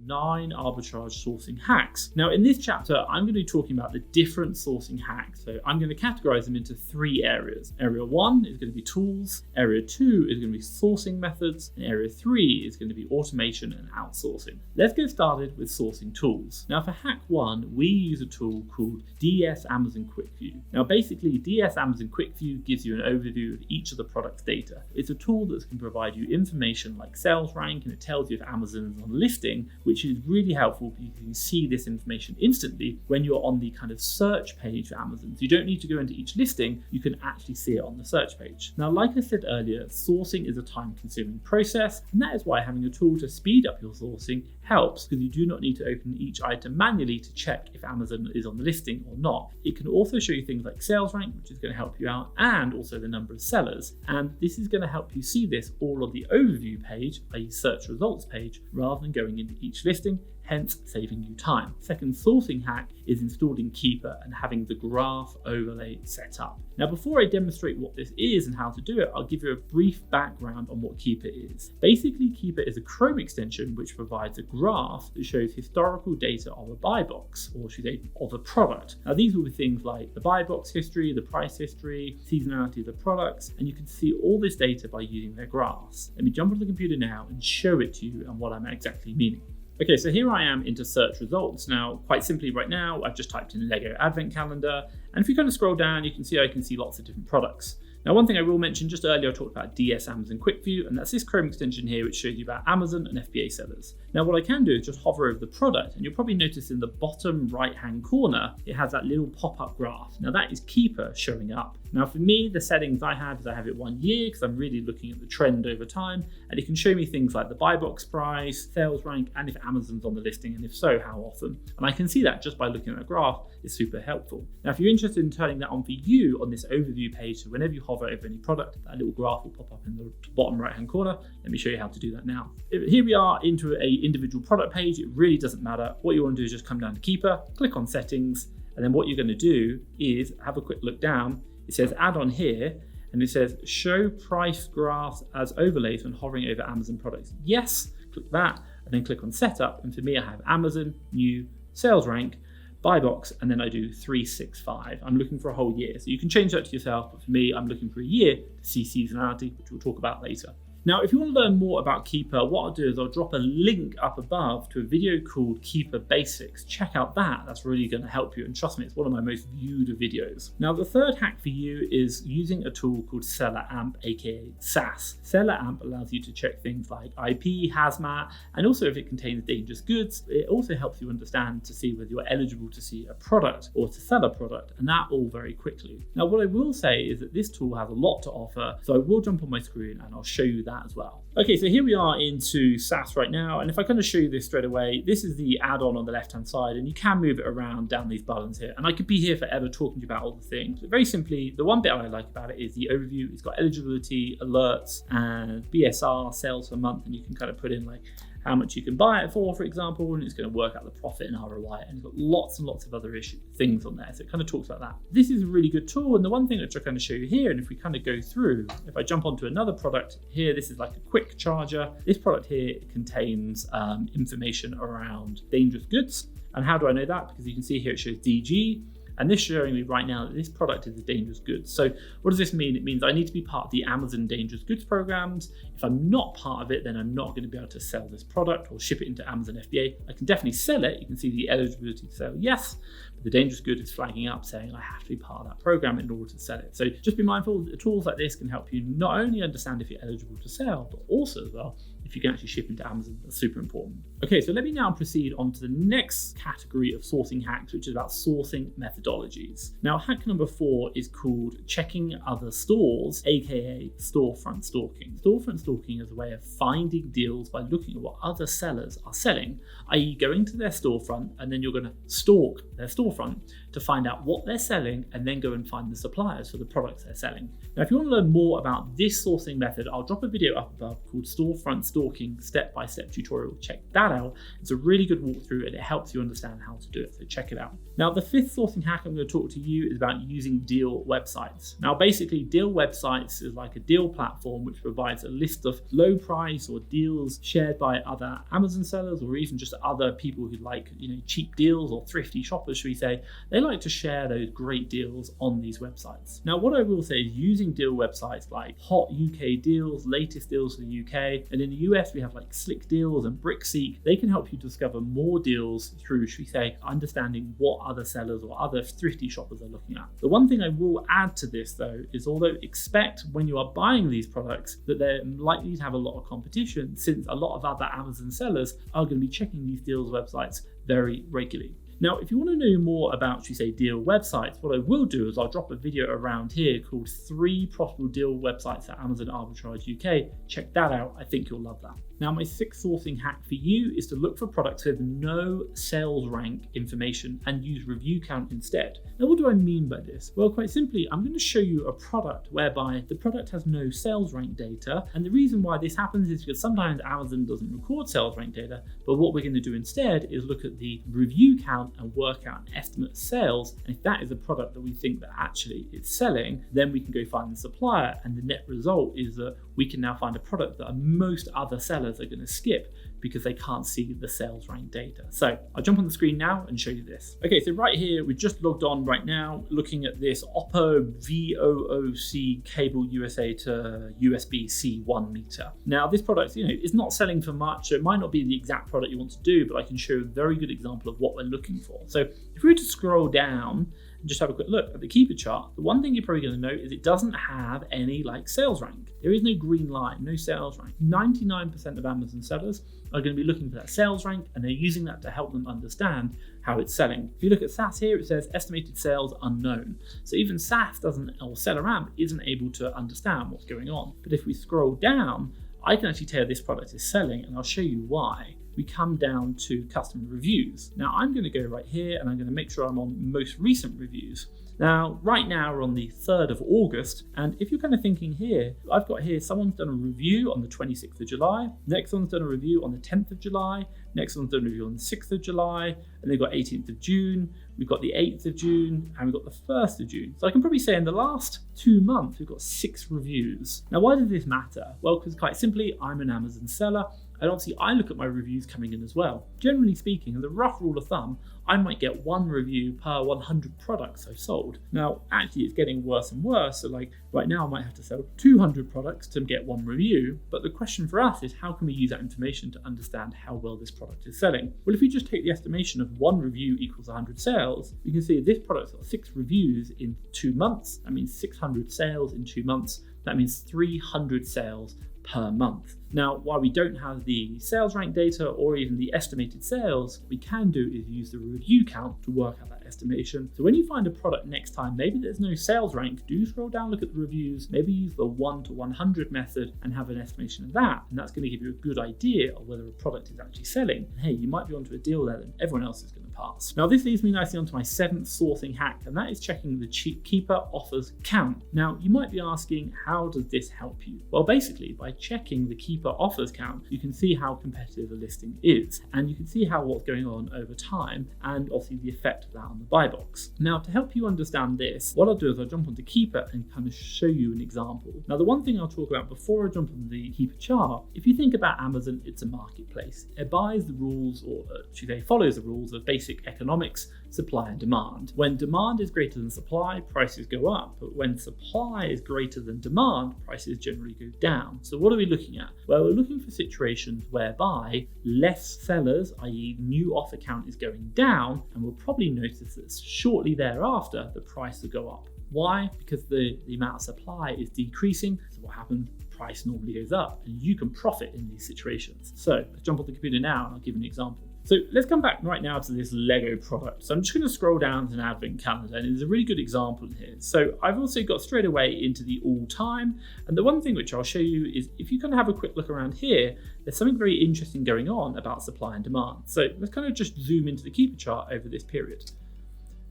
9 arbitrage sourcing hacks. Now in this chapter, I'm going to be talking about the different sourcing hacks. So I'm going to categorize them into 3 areas. Area 1 is going to be tools, area 2 is going to be sourcing methods, and area 3 is going to be automation and outsourcing. Let's get started with sourcing tools. Now for hack 1, we use a tool called DS Amazon Quick View. Now basically DS Amazon Quick View gives you an overview of each of the product's data. It's a tool that can provide you information like sales rank, and it tells you if Amazon is on listing, which is really helpful because you can see this information instantly when you're on the kind of search page for Amazon. So you don't need to go into each listing, you can actually see it on the search page. Now, like I said earlier, sourcing is a time-consuming process, and that is why having a tool to speed up your sourcing helps, because you do not need to open each item manually to check if Amazon is on the listing or not. It can also show you things like sales rank, which is going to help you out, and also the number of sellers. And this is going to help you see this all on the overview page, i.e. search results page, rather than going into each listing, hence saving you time. Second sourcing hack is installing Keeper and having the graph overlay set up. Now, before I demonstrate what this is and how to do it, I'll give you a brief background on what Keeper is. Basically, Keeper is a Chrome extension which provides a graph that shows historical data of a buy box, or should I say, of a product. Now, these will be things like the buy box history, the price history, seasonality of the products, and you can see all this data by using their graphs. Let me jump onto the computer now and show it to you and what I'm exactly meaning. Okay, so here I am into search results. Now, quite simply right now, I've just typed in Lego Advent Calendar. And if you kind of scroll down, you can see I can see lots of different products. Now, one thing I will mention, just earlier I talked about DS Amazon Quick View, and that's this Chrome extension here which shows you about Amazon and FBA sellers. Now, what I can do is just hover over the product, and you'll probably notice in the bottom right-hand corner, it has that little pop-up graph. Now, that is Keeper showing up. Now, for me, the settings I have is I have it 1 year because I'm really looking at the trend over time, and it can show me things like the buy box price, sales rank, and if Amazon's on the listing, and if so, how often. And I can see that just by looking at the graph. It's super helpful. Now, if you're interested in turning that on for you on this overview page, so whenever you hover over any product, that little graph will pop up in the bottom right-hand corner. Let me show you how to do that now. Here we are into an individual product page. It really doesn't matter. What you want to do is just come down to Keeper, click on Settings, and then what you're going to do is have a quick look down. It says Add on here, and it says Show Price Graphs as Overlays when hovering over Amazon products. Yes, click that, and then click on Setup. And for me, I have Amazon, New, Sales Rank, Buy Box, and then I do 365. I'm looking for a whole year. So you can change that to yourself, but for me, I'm looking for a year to see seasonality, which we'll talk about later. Now, if you want to learn more about Keeper, what I'll do is I'll drop a link up above to a video called Keeper Basics. Check out that. That's really going to help you. And trust me, it's one of my most viewed videos. Now, the third hack for you is using a tool called Seller Amp, aka SAS. Seller Amp allows you to check things like IP, hazmat, and also if it contains dangerous goods. It also helps you understand to see whether you're eligible to see a product or to sell a product, and that all very quickly. Now, what I will say is that this tool has a lot to offer, so I will jump on my screen and I'll show you that as well. Okay, so here we are into SAS right now, and if I kind of show you this straight away, this is the add-on on the left-hand side, and you can move it around down these buttons here, and I could be here forever talking to you about all the things, but very simply, the one bit I like about it is the overview. It's got eligibility, alerts, and BSR, sales per month, and you can kind of put in like how much you can buy it for example, and it's going to work out the profit and ROI, and it's got lots and lots of other things on there, so it kind of talks about that. This is a really good tool, and the one thing which I'm going to show you here, and if we kind of go through, if I jump onto another product here, this is like a quick charger. This product here contains information around dangerous goods, and how do I know that? Because you can see here it shows DG, and this is showing me right now that this product is a dangerous goods. So what does this mean? It means I need to be part of the Amazon dangerous goods programs. If I'm not part of it, then I'm not going to be able to sell this product or ship it into Amazon FBA. I can definitely sell it. You can see the eligibility to sell, yes, but the dangerous good is flagging up saying I have to be part of that program in order to sell it. So just be mindful that tools like this can help you not only understand if you're eligible to sell, but also as well, if you can actually ship into Amazon. That's super important. Okay, so let me now proceed on to the next category of sourcing hacks, which is about sourcing methodologies. Now, hack number 4 is called checking other stores, aka storefront stalking. Storefront stalking is a way of finding deals by looking at what other sellers are selling, i.e. going to their storefront, and then you're going to stalk their storefront to find out what they're selling, and then go and find the suppliers for the products they're selling. Now, if you want to learn more about this sourcing method, I'll drop a video up above called Storefront Stalking Step-by-Step Tutorial. Check that out. It's a really good walkthrough and it helps you understand how to do it, so check it out. Now, the fifth sourcing hack I'm going to talk to you is about using deal websites. Now, basically, deal websites is like a deal platform which provides a list of low price or deals shared by other Amazon sellers or even just other people who like, cheap deals or thrifty shoppers, should we say. They like to share those great deals on these websites. Now, what I will say is using deal websites like Hot UK Deals, Latest Deals for the UK, and in the US we have like Slick Deals and BrickSeek. They can help you discover more deals through, should we say, understanding what other sellers or other thrifty shoppers are looking at. The one thing I will add to this though is, although expect when you are buying these products that they're likely to have a lot of competition, since a lot of other Amazon sellers are going to be checking these deals websites very regularly. Now, if you want to know more about, should we say, deal websites, what I will do is I'll drop a video around here called 3 Profitable Deal Websites at Amazon Arbitrage UK. Check that out. I think you'll love that. Now, my sixth sourcing hack for you is to look for products with no sales rank information and use review count instead. Now, what do I mean by this? Well, quite simply, I'm going to show you a product whereby the product has no sales rank data. And the reason why this happens is because sometimes Amazon doesn't record sales rank data, but what we're going to do instead is look at the review count and work out an estimate of sales. And if that is a product that we think that actually it's selling, then we can go find the supplier. And the net result is that we can now find a product that most other sellers are going to skip because they can't see the sales rank data. So I'll jump on the screen now and show you this. Okay, so right here, we just logged on right now, looking at this Oppo VOOC cable USA to USB-C 1 meter. Now this product, is not selling for much, so it might not be the exact product you want to do, but I can show a very good example of what we're looking for. So if we were to scroll down and just have a quick look at the keeper chart, the one thing you're probably going to note is it doesn't have any sales rank. There is no green line, no sales rank. 99% of Amazon sellers are going to be looking for that sales rank, and they're using that to help them understand how it's selling. If you look at SaaS here, it says estimated sales unknown. So even SaaS doesn't, or Seller Amp isn't able to understand what's going on. But if we scroll down, I can actually tell this product is selling, and I'll show you why. We come down to customer reviews. Now I'm going to go right here and I'm going to make sure I'm on most recent reviews. Now, right now we're on the 3rd of August. And if you're kind of thinking here, I've got here, someone's done a review on the 26th of July. Next one's done a review on the 10th of July. Next one's done a review on the 6th of July. And they've got 18th of June. We've got the 8th of June and we've got the 1st of June. So I can probably say in the last 2 months, we've got 6 reviews. Now, why does this matter? Well, because quite simply, I'm an Amazon seller. And obviously I look at my reviews coming in as well. Generally speaking, and the rough rule of thumb, I might get 1 review per 100 products I've sold. Now, actually it's getting worse and worse. So right now I might have to sell 200 products to get 1 review. But the question for us is, how can we use that information to understand how well this product is selling? Well, if we just take the estimation of 1 review equals 100 sales, we can see this product's got 6 reviews in 2 months. That means 600 sales in 2 months. That means 300 sales per month. Now, while we don't have the sales rank data or even the estimated sales, what we can do is use the review count to work out that estimation. So when you find a product next time, maybe there's no sales rank, do scroll down, look at the reviews, maybe use the 1 to 100 method and have an estimation of that. And that's going to give you a good idea of whether a product is actually selling. And hey, you might be onto a deal there that everyone else is going to pass. Now, this leads me nicely onto my 7th sourcing hack, and that is checking the keeper offers count. Now, you might be asking, how does this help you? Well, basically, by checking the keeper offers count, you can see how competitive a listing is, and you can see how what's going on over time, and obviously the effect of that on the buy box. Now, to help you understand this, what I'll do is I'll jump onto Keeper and kind of show you an example. Now, the one thing I'll talk about before I jump on the Keeper chart, if you think about Amazon, it's a marketplace. It buys the rules, or should they follows the rules of basic economics, supply and demand. When demand is greater than supply, prices go up. But when supply is greater than demand, prices generally go down. So what are we looking at? Well, we're looking for situations whereby less sellers, i.e. new offer count, is going down, and we'll probably notice that shortly thereafter, the price will go up. Why? Because the amount of supply is decreasing. So what happens? Price normally goes up, and you can profit in these situations. So let's jump on the computer now and I'll give you an example. So let's come back right now to this Lego product. So I'm just going to scroll down to an advent calendar, and there's a really good example here. So I've also got straight away into the all time. And the one thing which I'll show you is, if you kind of have a quick look around here, there's something very interesting going on about supply and demand. So let's kind of just zoom into the keeper chart over this period.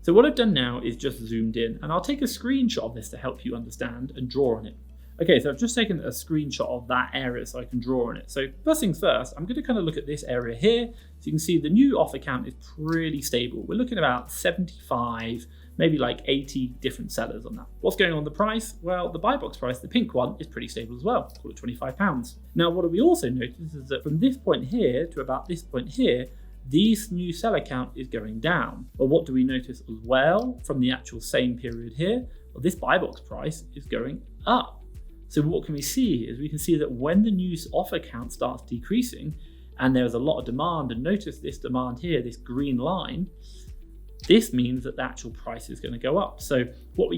So what I've done now is just zoomed in, and I'll take a screenshot of this to help you understand and draw on it. Okay, so I've just taken a screenshot of that area so I can draw on it. So first things first, I'm going to kind of look at this area here. So you can see the new offer count is pretty stable. We're looking at about 75, maybe like 80 different sellers on that. What's going on the price? Well, the buy box price, the pink one, is pretty stable as well. Call it £25. Now, what do we also notice is that from this point here to about this point here, this new seller count is going down. But what do we notice as well from the actual same period here? Well, this buy box price is going up. So what can we see is we can see that when the new offer count starts decreasing and there's a lot of demand, and notice this demand here, this green line, this means that the actual price is going to go up. So what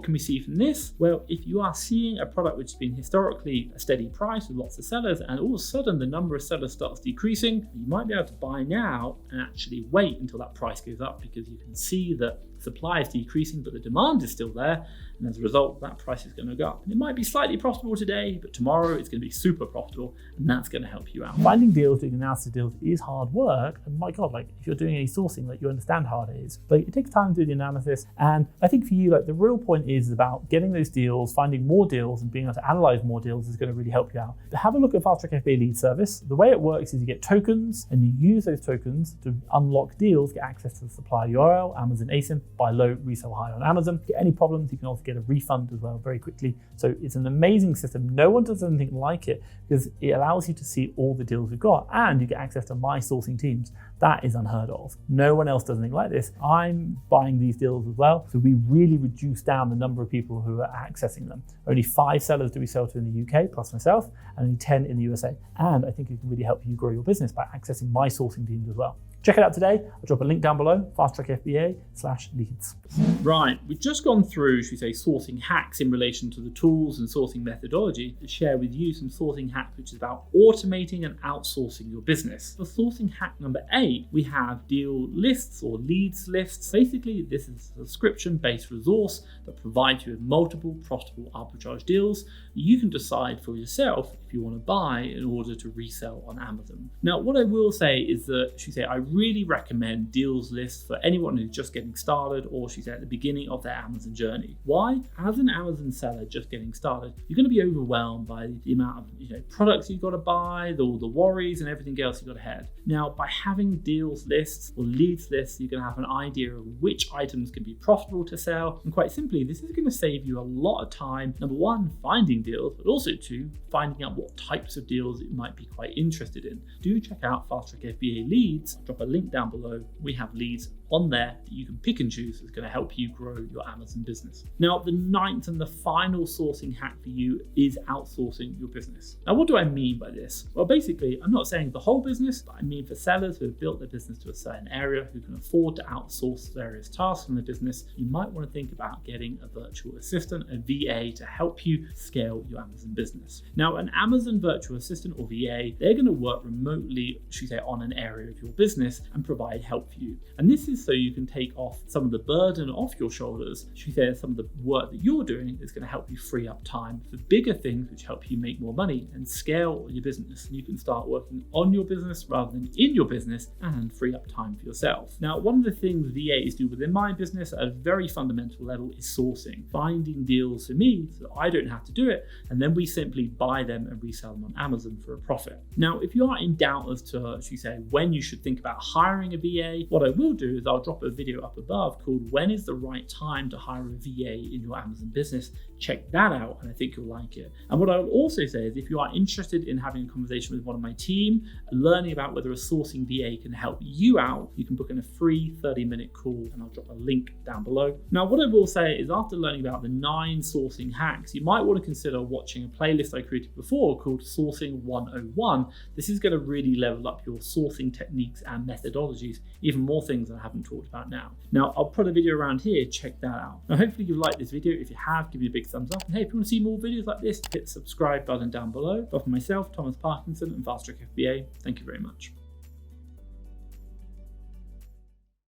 can we see from this? Well, if you are seeing a product which has been historically a steady price with lots of sellers, and all of a sudden the number of sellers starts decreasing, you might be able to buy now and actually wait until that price goes up, because you can see that supply is decreasing, but the demand is still there. And as a result, that price is going to go up. And it might be slightly profitable today, but tomorrow it's going to be super profitable, and that's going to help you out. Finding deals, doing analysis of deals is hard work. And my God, like if you're doing any sourcing, like you understand how hard it is. But it takes time to do the analysis. And I think for you, like the real point is about getting those deals, finding more deals, and being able to analyze more deals is going to really help you out. Have a look at FastTrackFBA lead service. The way it works is you get tokens, and you use those tokens to unlock deals, get access to the supplier URL, Amazon ASIN, buy low, resell high on Amazon. Get any problems, you can also get a refund as well very quickly. So it's an amazing system. No one does anything like it because it allows you to see all the deals we've got, and you get access to my sourcing teams. That is unheard of. No one else does anything like this. I'm buying these deals as well. So we really reduce down the number of people who are accessing them. Only 5 sellers do we sell to in the UK, plus myself, and only 10 in the USA. And I think it can really help you grow your business by accessing my sourcing teams as well. Check it out today. I'll drop a link down below, FastTrackFBA/leads. Right, we've just gone through, should we say, sourcing hacks in relation to the tools and sourcing methodology to share with you some sourcing hacks, which is about automating and outsourcing your business. For sourcing hack number 8, we have deal lists or leads lists. Basically, this is a subscription-based resource that provides you with multiple profitable arbitrage deals. You can decide for yourself if you want to buy in order to resell on Amazon. Now, what I will say is that, should we say, I really recommend deals lists for anyone who's just getting started, or she's at the beginning of their Amazon journey. Why? As an Amazon seller just getting started, you're going to be overwhelmed by the amount of products you've got to buy, all the worries and everything else you've got ahead. Now, by having deals lists or leads lists, you're going to have an idea of which items can be profitable to sell. And quite simply, this is going to save you a lot of time. Number one, finding deals, but also 2, finding out what types of deals you might be quite interested in. Do check out FastTrackFBA leads. I'll drop a link down below. We have leads on there that you can pick and choose that's going to help you grow your Amazon business. Now, the 9th and the final sourcing hack for you is outsourcing your business. Now, what do I mean by this? Well, basically, I'm not saying the whole business, but I mean for sellers who have built their business to a certain area, who can afford to outsource various tasks from the business, you might want to think about getting a virtual assistant, a VA, to help you scale your Amazon business. Now, an Amazon virtual assistant or VA, they're going to work remotely, should we say, on an area of your business and provide help for you. And this is so you can take off some of the burden off your shoulders. Should we say some of the work that you're doing is going to help you free up time for bigger things which help you make more money and scale your business. And you can start working on your business rather than in your business and free up time for yourself. Now, one of the things VAs do within my business at a very fundamental level is sourcing, finding deals for me so I don't have to do it, and then we simply buy them and resell them on Amazon for a profit. Now, if you are in doubt as to, should we say, when you should think about hiring a VA, what I will do is I'll drop a video up above called "When is the right time to hire a VA in your Amazon business?" Check that out, and I think you'll like it. And what I will also say is if you are interested in having a conversation with one of my team, learning about whether a sourcing VA can help you out, you can book in a free 30-minute call, and I'll drop a link down below. Now, what I will say is after learning about the 9 sourcing hacks, you might want to consider watching a playlist I created before called Sourcing 101. This is going to really level up your sourcing techniques and methodologies, even more things I haven't talked about now. Now, I'll put a video around here, check that out. Now, hopefully you liked this video. If you have, give me a big thumbs up. And hey, if you want to see more videos like this, hit the subscribe button down below. But for myself, Thomas Parkinson, and FastTrackFBA, thank you very much.